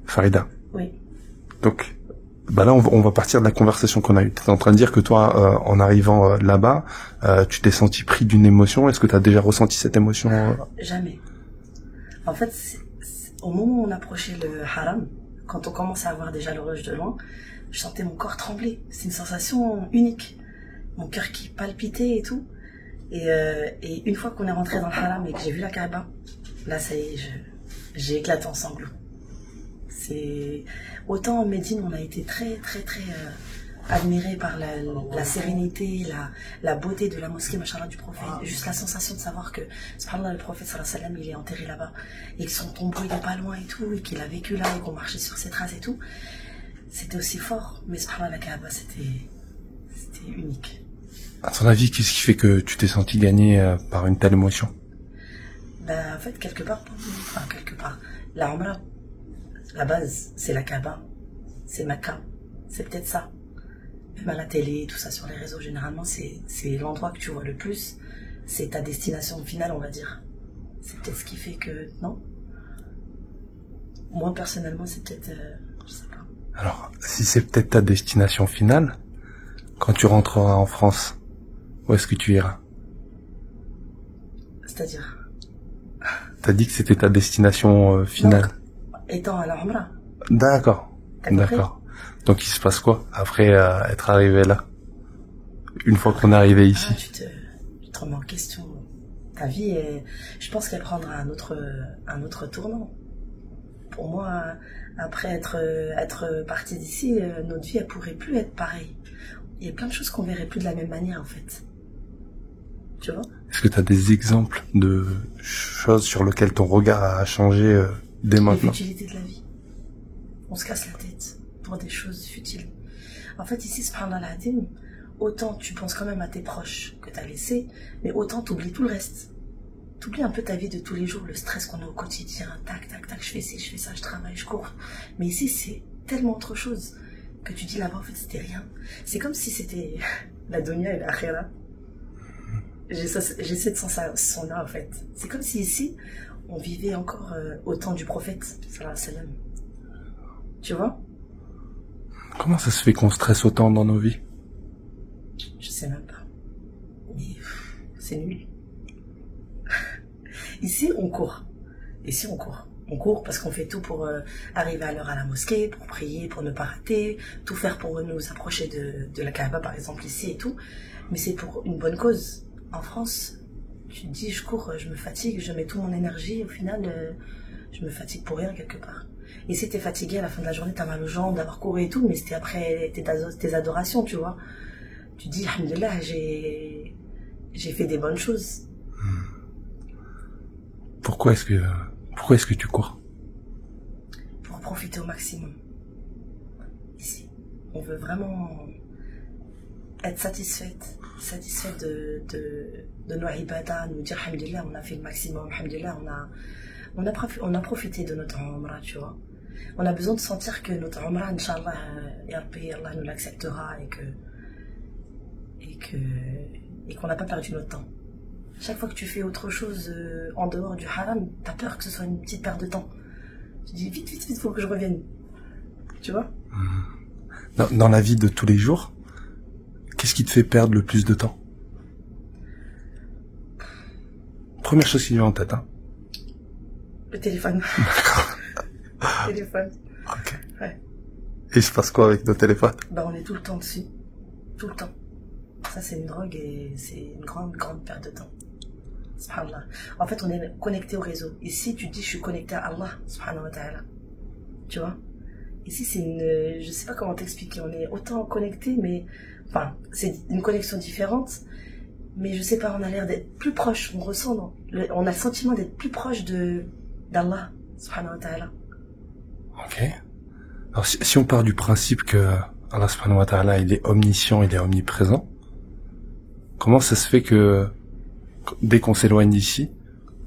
Farida. Oui. Donc, bah là, on va partir de la conversation qu'on a eue. Tu es en train de dire que toi, en arrivant là-bas, tu t'es senti pris d'une émotion. Est-ce que tu as déjà ressenti cette émotion Jamais. En fait, au moment où on approchait le haram, quand on commence à avoir déjà l'horloge de loin, je sentais mon corps trembler. C'est une sensation unique. Mon cœur qui palpitait et tout. Et une fois qu'on est rentré dans le haram et que j'ai vu la Kaaba, là, ça y est, j'ai éclaté en sanglots. Autant en Médine, on a été très, très, très admiré par la sérénité, la beauté de la mosquée, machallah, du prophète. Juste la sensation de savoir que, subhanallah, le prophète, sallallahu alayhi wa sallam, il est enterré là-bas. Et que son tombeau, il est pas loin et tout. Et qu'il a vécu là et qu'on marchait sur ses traces et tout. C'était aussi fort. Mais subhanallah, la Kaaba, c'était unique. À ton avis, qu'est-ce qui fait que tu t'es senti gagné par une telle émotion? En fait, quelque part, la Umrah, la base, c'est la Kaaba, c'est Mecca, c'est peut-être ça. Même à la télé, tout ça sur les réseaux, généralement, c'est l'endroit que tu vois le plus, c'est ta destination finale, on va dire. C'est peut-être ce qui fait que, non? Moi, personnellement, c'est peut-être, je sais pas. Alors, si c'est peut-être ta destination finale, quand tu rentreras en France, où est-ce que tu iras? C'est-à-dire? T'as dit que c'était ta destination finale. Non, étant à la Umrah. D'accord. D'accord. Donc il se passe quoi après être arrivé là? Une fois qu'on est arrivé ici. Tu te remets en question. Ta vie, je pense qu'elle prendra un autre tournant. Pour moi, après être parti d'ici, notre vie, elle pourrait plus être pareille. Il y a plein de choses qu'on verrait plus de la même manière, en fait. Tu vois? Est-ce que tu as des exemples de choses sur lesquelles ton regard a changé dès maintenant? La futilité de la vie. On se casse la tête pour des choses futiles. En fait, ici, subhanallah, autant tu penses quand même à tes proches que tu as laissés, mais autant tu oublies tout le reste. Tu oublies un peu ta vie de tous les jours, le stress qu'on a au quotidien. Tac, tac, tac, je fais ci, je fais ça, je travaille, je cours. Mais ici, c'est tellement autre chose que tu dis là-bas, en fait, c'était rien. C'est comme si c'était la dunya et la akhira. J'ai cette sensation-là, en fait. C'est comme si ici, on vivait encore au temps du prophète, sallallahu alayhi wa sallam. Tu vois? Comment ça se fait qu'on stresse autant dans nos vies? Je sais même pas. Mais c'est nul. Ici, on court. Ici, on court. On court parce qu'on fait tout pour arriver à l'heure à la mosquée, pour prier, pour ne pas rater, tout faire pour nous approcher de la Kaaba, par exemple, ici et tout. Mais c'est pour une bonne cause. En France, tu te dis, je cours, je me fatigue, je mets toute mon énergie, au final, je me fatigue pour rien quelque part. Et si t'es fatigué à la fin de la journée, t'as mal aux jambes d'avoir couru et tout, mais c'était après tes adorations, tu vois. Tu te dis, alhamdoulilah, j'ai fait des bonnes choses. Pourquoi est-ce que tu cours? Pour profiter au maximum. Ici, on veut vraiment être satisfaite de nos ibadah, nous dire alhamdoulilah, on a fait le maximum, alhamdoulilah, on a profité de notre umrah, tu vois. On a besoin de sentir que notre umrah, Inch'Allah, Allah nous l'acceptera et qu'on n'a pas perdu notre temps. Chaque fois que tu fais autre chose en dehors du haram, t'as peur que ce soit une petite perte de temps. Tu dis vite, faut que je revienne. Tu vois? Dans la vie de tous les jours, qu'est-ce qui te fait perdre le plus de temps? Première chose qui vient en tête, hein. Le téléphone. D'accord. Le téléphone. Ok. Ouais. Et il se passe quoi avec nos téléphones? On est tout le temps dessus. Tout le temps. Ça, c'est une drogue et c'est une grande perte de temps. Subhanallah. En fait, on est connecté au réseau. Ici, tu dis, je suis connecté à Allah, subhanahu wa ta'ala. Tu vois? Ici, je sais pas comment t'expliquer. On est autant connecté, mais, enfin, c'est une connexion différente. Mais je sais pas, on a l'air d'être plus proche. On a le sentiment d'être plus proche d'Allah, subhanahu wa ta'ala. Ok. Alors, si on part du principe que Allah, subhanahu wa ta'ala, il est omniscient, il est omniprésent, comment ça se fait que dès qu'on s'éloigne d'ici,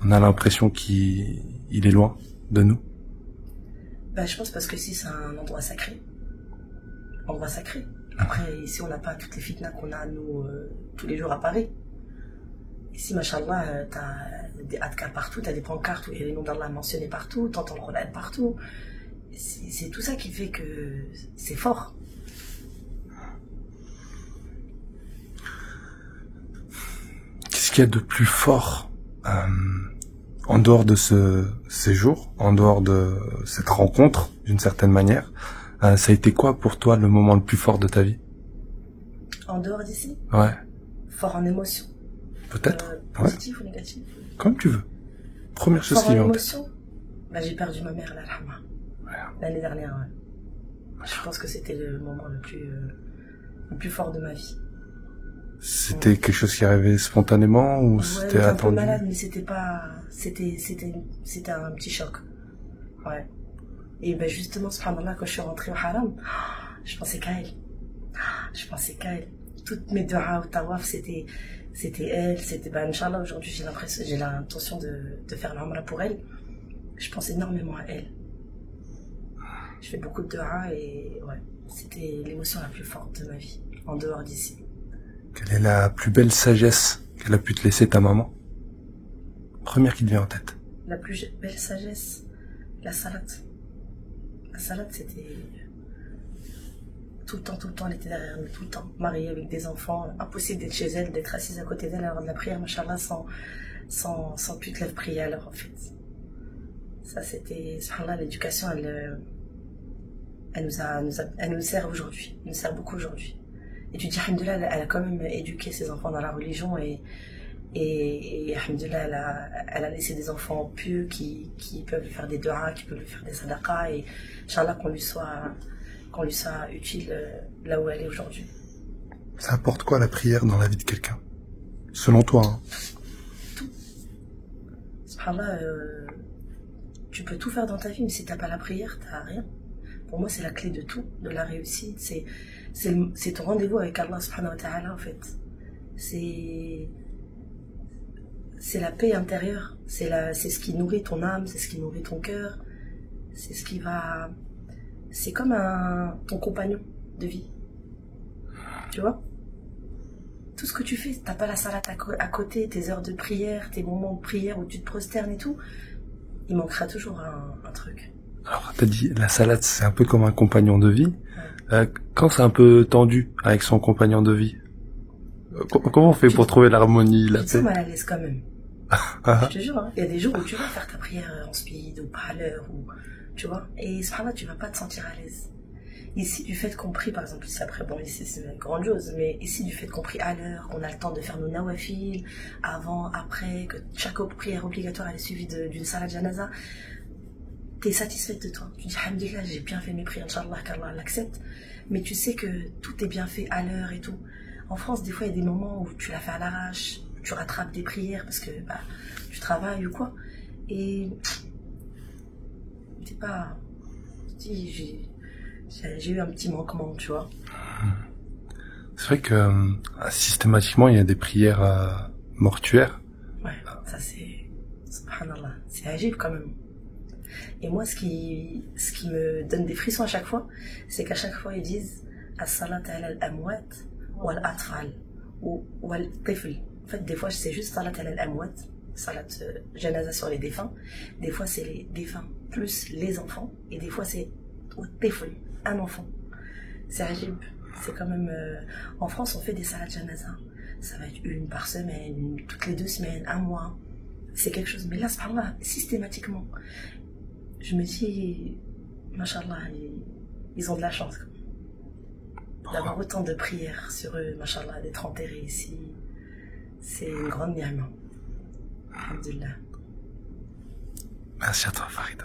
on a l'impression qu'il est loin de nous? Je pense parce que ici, c'est un endroit sacré. Endroit sacré. Après, ici, on n'a pas toutes les fitnas qu'on a, nous, tous les jours à Paris. Ici, machallah, t'as des adkas partout, t'as des pancartes où il y a les noms d'Allah mentionnés partout, t'entends le Coran partout. C'est tout ça qui fait que c'est fort. Qu'est-ce qu'il y a de plus fort en dehors de ce séjour, en dehors de cette rencontre, d'une certaine manière, ça a été quoi pour toi le moment le plus fort de ta vie? En dehors d'ici? Ouais. Fort en émotion. Peut-être. Positif ou négatif? Comme tu veux. Première chose Fort qui en vient en émotion? Bah, j'ai perdu ma mère, la rahma. L'année dernière, ouais. Je pense que c'était le moment le plus fort de ma vie. C'était quelque chose qui arrivait spontanément ou c'était un attendu? peu malade, mais c'était pas, c'était un petit choc. Ouais. Et ben justement, subhanallah, quand je suis rentrée au haram, je pensais qu'à elle. Je pensais qu'à elle. Toutes mes du'a au tawaf, c'était elle, Inch'Allah, aujourd'hui, j'ai l'intention de faire l'umrah pour elle. Je pense énormément à elle. Je fais beaucoup de du'a et ouais, c'était l'émotion la plus forte de ma vie, en dehors d'ici. Quelle est la plus belle sagesse qu'elle a pu te laisser ta maman? Première qui te vient en tête. La plus belle sagesse, la salade. La salade, c'était tout le temps, elle était derrière nous, tout le temps. Mariée avec des enfants, impossible d'être chez elle, d'être assise à côté d'elle à l'heure de la prière, machallah, sans que tu te lèves prier à l'heure, en fait. Ça, c'était, subhanallah, l'éducation, elle nous sert aujourd'hui, elle nous sert beaucoup aujourd'hui. Et tu dis, alhamdoulilah, elle a quand même éduqué ses enfants dans la religion et alhamdoulilah, elle a laissé des enfants pieux qui peuvent faire des du'a, qui peuvent faire des sadaqas et inchallah qu'on lui soit utile là où elle est aujourd'hui. Ça apporte quoi la prière dans la vie de quelqu'un? Selon toi, hein? Tout. Subhanallah, tu peux tout faire dans ta vie, mais si t'as pas la prière, t'as rien. Pour moi, c'est la clé de tout, de la réussite. C'est ton rendez-vous avec Allah subhanahu wa ta'ala, en fait. C'est la paix intérieure. C'est ce qui nourrit ton âme, c'est ce qui nourrit ton cœur. C'est ce qui va... C'est comme ton compagnon de vie. Tu vois? Tout ce que tu fais, t'as pas la salade à côté, tes heures de prière, tes moments de prière où tu te prosternes et tout, il manquera toujours un truc. Alors, t'as dit, la salade, c'est un peu comme un compagnon de vie. Ouais. Quand c'est un peu tendu avec son compagnon de vie, comment on fait pour trouver l'harmonie, la paix? Tu te sens mal à l'aise quand même. Je te jure, hein, il y a des jours où tu vas faire ta prière en speed ou pas à l'heure, ou, tu vois, et subhanallah, tu vas pas te sentir à l'aise. Ici, du fait qu'on prie, par exemple, ici après, bon, ici c'est une grande chose, mais ici, du fait qu'on prie à l'heure, qu'on a le temps de faire nos nawafil, avant, après, que chaque prière obligatoire elle est suivie d'une salat janaza, t'es satisfaite de toi. Tu dis, alhamdulillah, j'ai bien fait mes prières, Inch'Allah, qu'Allah l'accepte, mais tu sais que tout est bien fait à l'heure et tout. En France, des fois, il y a des moments où tu l'as fait à l'arrache, tu rattrapes des prières parce que bah, tu travailles ou quoi, et c'est pas... J'ai eu un petit manquement, tu vois. C'est vrai que systématiquement, il y a des prières mortuaires. Ouais, ça c'est... Subhanallah, c'est agile quand même. Et moi, ce qui me donne des frissons à chaque fois, c'est qu'à chaque fois, ils disent « As-salat ala al-amwat ou al-atfal » ou al-tifl. En fait, des fois, c'est juste « salat ala al-amwat », salat janaza sur les défunts. Des fois, c'est les défunts plus les enfants. Et des fois, c'est au tifl, un enfant. C'est agile. C'est quand même... en France, on fait des salats janaza. Ça va être une par semaine, toutes les 2 semaines, un mois. C'est quelque chose. Mais là, subhanallah, systématiquement... Je me dis, machallah, ils ont de la chance d'avoir autant de prières sur eux, machallah, d'être enterrés ici. C'est une grande ni'ma. Alhamdulillah. Merci à toi, Farida.